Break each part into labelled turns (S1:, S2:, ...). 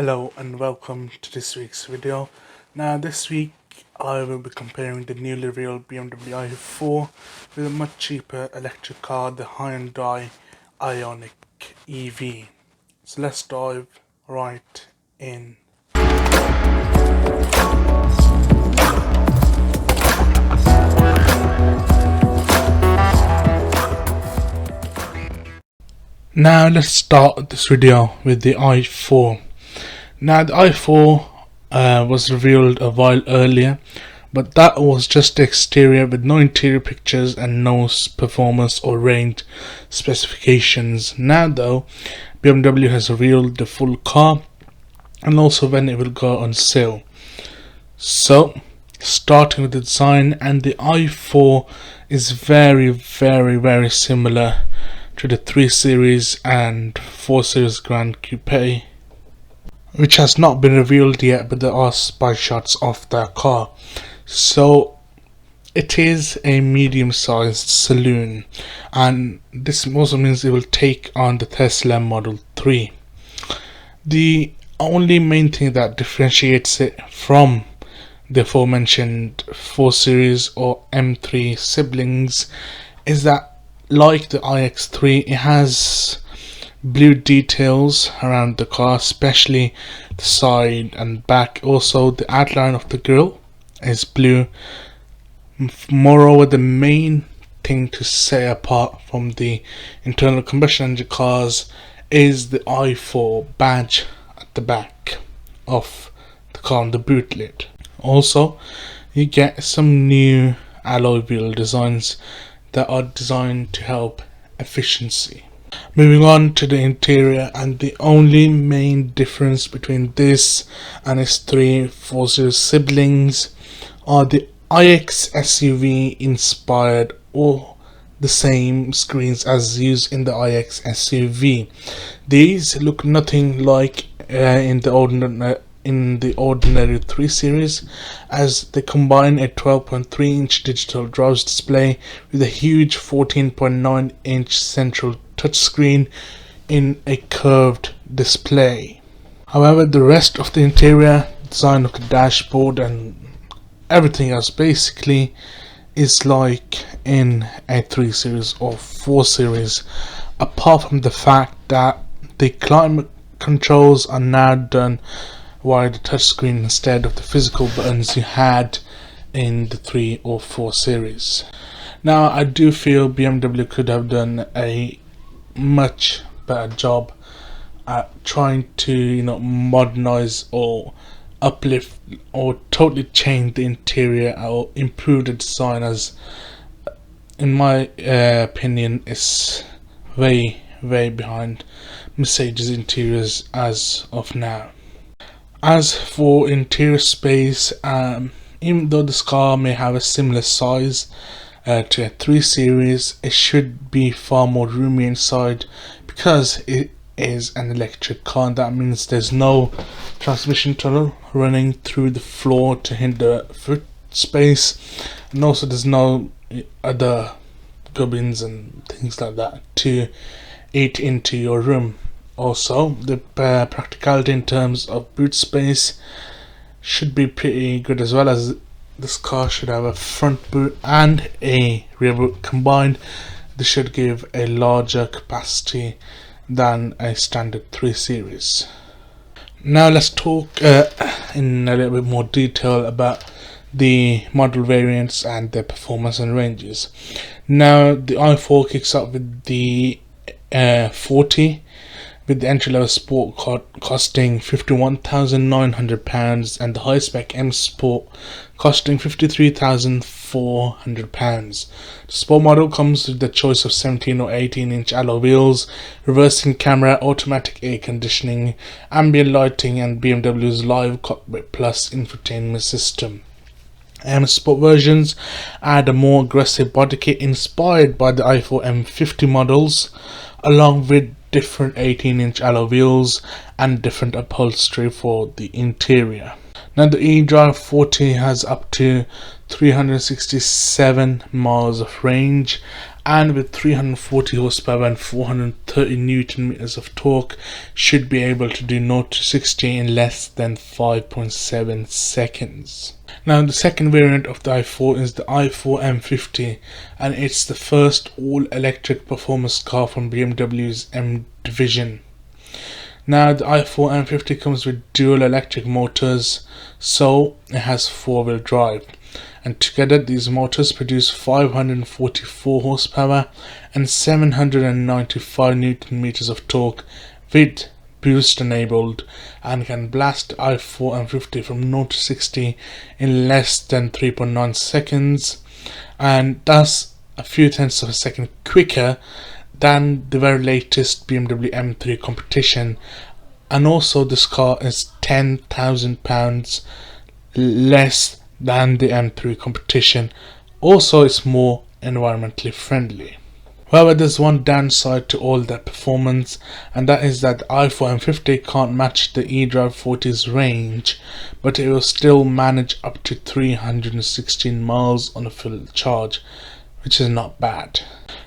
S1: Hello and welcome to this week's video. Now this week I will be comparing the newly revealed BMW i4 with a much cheaper electric car, the Hyundai Ioniq EV. So let's dive right in. Now let's start this video with the i4. Now the i4 was revealed a while earlier, but that was just the exterior with no interior pictures and no performance or range specifications. Now though, BMW has revealed the full car and also when it will go on sale. So starting with the design, and the i4 is very similar to the 3 Series and 4 Series Grand Coupe, which has not been revealed yet, but there are spy shots of that car. So it is a medium-sized saloon, and this also means it will take on the Tesla Model 3. The only main thing that differentiates it from the aforementioned 4 Series or M3 siblings is that, like the iX3, it has blue details around the car, especially the side and back. Also the outline of the grille is blue. Moreover, the main thing to say apart from the internal combustion engine cars is the i4 badge at the back of the car on the boot lid. Also you get some new alloy wheel designs that are designed to help efficiency. Moving on to the interior, and the only main difference between this and its 4 Series siblings are the iX SUV inspired or the same screens as used in the iX SUV. These look nothing like in the ordinary 3 Series, as they combine a 12.3-inch digital drives display with a huge 14.9-inch central touchscreen in a curved display. However, the rest of the interior design of the dashboard and everything else basically is like in a 3 Series or 4 Series, apart from the fact that the climate controls are now done via the touchscreen instead of the physical buttons you had in the 3 or 4 Series. Now I do feel BMW could have done a much better job at trying to modernize or uplift or totally change the interior or improve the design, as in my opinion is way behind Mercedes interiors as of now. As for interior space, even though this car may have a similar size to a 3 Series, it should be far more roomy inside because it is an electric car, and that means there's no transmission tunnel running through the floor to hinder foot space, and also there's no other gubbins and things like that to eat into your room. Also, the practicality in terms of boot space should be pretty good as well, as this car should have a front boot and a rear boot combined. This should give a larger capacity than a standard 3 Series. Now let's talk in a little bit more detail about the model variants and their performance and ranges. Now the i4 kicks up with the 40, with the entry-level sport costing £51,900 and the high-spec M Sport costing £53,400. The sport model comes with the choice of 17 or 18-inch alloy wheels, reversing camera, automatic air conditioning, ambient lighting, and BMW's Live Cockpit Plus infotainment system. M Sport versions add a more aggressive body kit inspired by the i4 M50 models, along with different 18-inch alloy wheels and different upholstery for the interior. Now the eDrive 40 has up to 367 miles of range and with 340 horsepower and 430 newton meters of torque, should be able to do 0 to 60 in less than 5.7 seconds. Now the second variant of the i4 is the i4 M50, and it's the first all-electric performance car from BMW's M division. Now the i4 M50 comes with dual electric motors, so it has 4-wheel drive, and together these motors produce 544 horsepower and 795 newton meters of torque with boost enabled, and can blast i4 M50 from 0 to 60 in less than 3.9 seconds, and thus a few tenths of a second quicker than the very latest BMW M3 competition. And also this car is £10,000 less than the M3 competition. Also it's more environmentally friendly. However, there's one downside to all that performance, and that is that the i4 M50 can't match the eDrive 40's range, but it will still manage up to 316 miles on a full charge, which is not bad.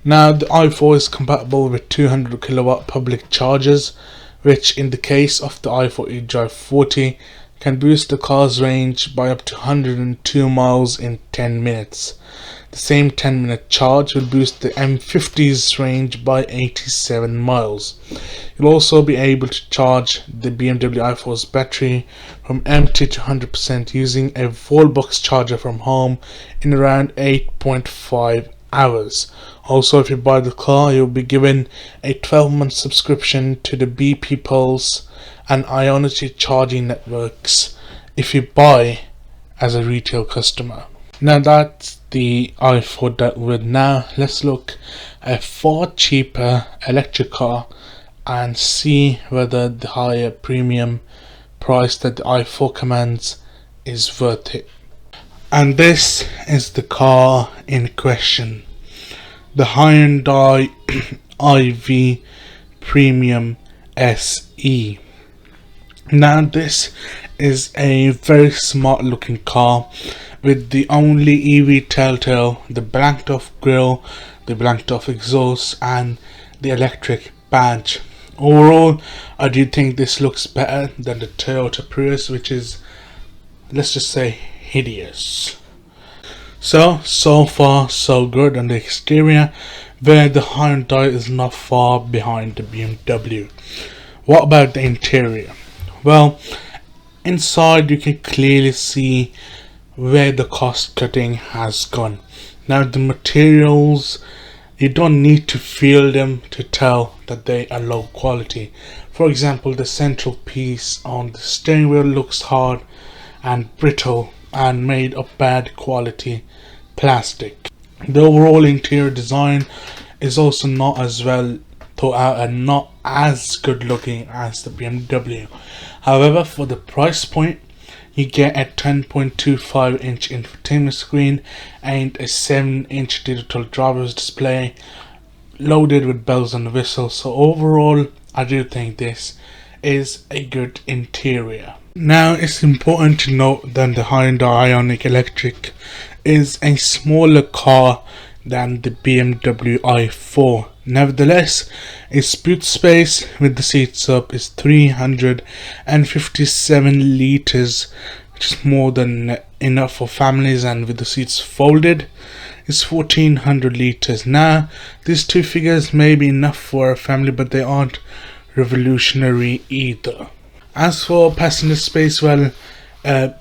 S1: Now the i4 is compatible with 200 kilowatt public chargers, which in the case of the i4 eDrive 40 can boost the car's range by up to 102 miles in 10 minutes. The same 10-minute charge will boost the M50's range by 87 miles. You'll also be able to charge the BMW i4's battery from empty to 100% using a wallbox charger from home in around 8.5 hours. Also, if you buy the car, you'll be given a 12-month subscription to the BP Pulse and Ionity charging networks if you buy as a retail customer. Now that's the i4 dealt with. Now let's look at a far cheaper electric car and see whether the higher premium price that the i4 commands is worth it. And this is the car in question, the Hyundai iV Premium SE. Now this is a very smart looking car with the only EV telltale, the blanked off grille, the blanked off exhaust and the electric badge. Overall, I do think this looks better than the Toyota Prius, which is, let's just say, hideous. So far so good on the exterior, where the Hyundai is not far behind the BMW. What about the interior? Well, inside you can clearly see where the cost cutting has gone. Now the materials, you don't need to feel them to tell that they are low quality. For example, the central piece on the steering wheel looks hard and brittle and made of bad quality plastic. The overall interior design is also not as well thought out and not as good looking as the BMW. However, for the price point, you get a 10.25 inch infotainment screen and a 7-inch digital driver's display loaded with bells and whistles. So overall, I do think this is a good interior. Now it's important to note that the Hyundai Ioniq Electric is a smaller car than the BMW i4. Nevertheless, its boot space with the seats up is 357 litres, which is more than enough for families, and with the seats folded is 1400 litres. Now, these two figures may be enough for a family, but they aren't revolutionary either. As for passenger space, well,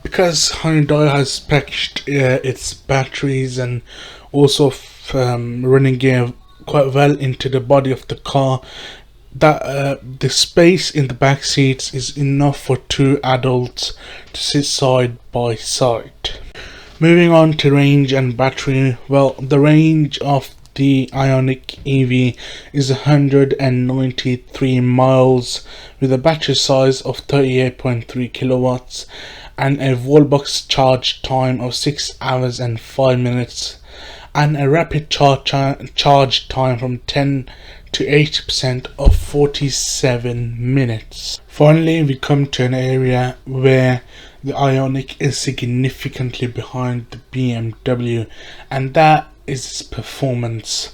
S1: because Hyundai has packaged its batteries and also running gear quite well into the body of the car, that the space in the back seats is enough for 2 adults to sit side by side. Moving on to range and battery, well, the range of the Ioniq EV is 193 miles with a battery size of 38.3 kilowatts and a wallbox charge time of 6 hours and 5 minutes and a rapid charge time from 10 to 80% of 47 minutes. Finally, we come to an area where the Ioniq is significantly behind the BMW, and that is its performance.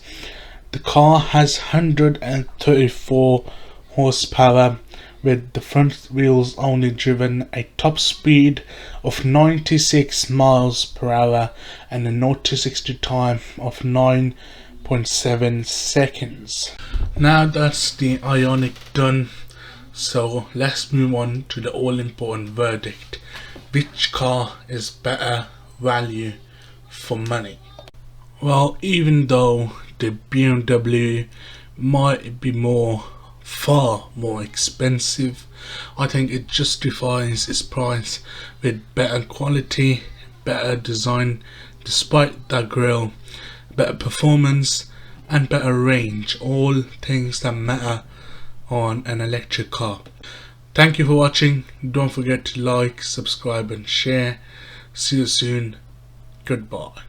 S1: The car has 134 horsepower, with the front wheels only driven a top speed of 96 miles per hour and a 0 to 60 time of 9.7 seconds. Now that's the Ioniq done, so let's move on to the all important verdict. Which car is better value for money? Well, even though the BMW might be far more expensive, I think it justifies its price with better quality, better design despite that grille, better performance and better range, all things that matter on an electric car. Thank you for watching. Don't forget to like, subscribe and share. See you soon. Goodbye.